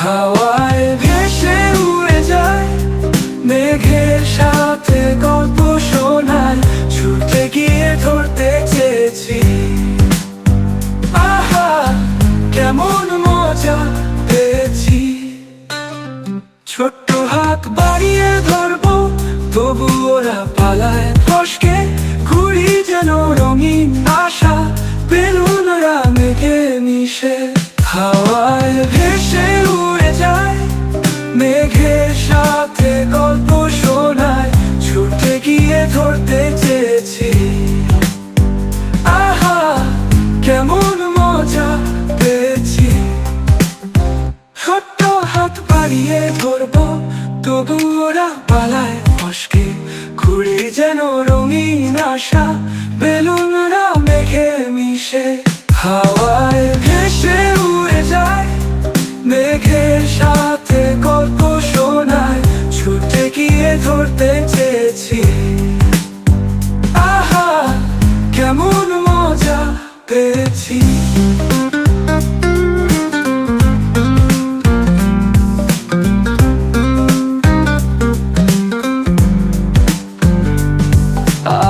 হাওয়ায় ভেসে উড়ে যায়, মেঘের সাথে গল্প শোনায়, ছুটে গিয়ে ধরতে চেয়েছি। আহা, কেমন মজা পেয়েছি। ছোট্ট হাত বাড়িয়ে ধরবো, তবু ওরা পালায় ফসকে। ঘুড়ি যেন রঙিন আশা, বেলুনরা মেঘে মিশে। হাওয়ায় ভেসে উড়ে যায়, মেঘের সাথে গল্প শোনায়, ছুটে গিয়ে ধরতে চেয়েছি। আহা, কেমন মজা পেয়েছি। ছোট্ট হাত বাড়িয়ে ধরবো, তবু ওরা পালায় ফসকে। ঘুড়ি যেন রঙিন আশা, বেলুনরা মেঘে মিশে। হাওয়ায় ভেসে উড়ে যায়, মেঘের সাথে গল্প শোনায়, ছুটে গিয়ে ধরতে চেয়েছি। আহা, কেমন মজা পেয়েছি।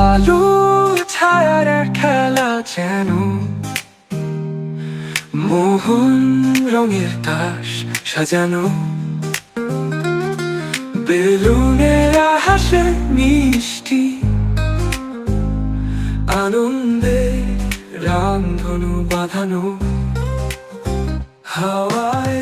আলো ছায়ার খেলা যেন মোহন রঙের তাস সাজানো। বেলুনেরা হাসে মিষ্টি, আনন্দে রামধনু বাঁধানো। হাওয়ায়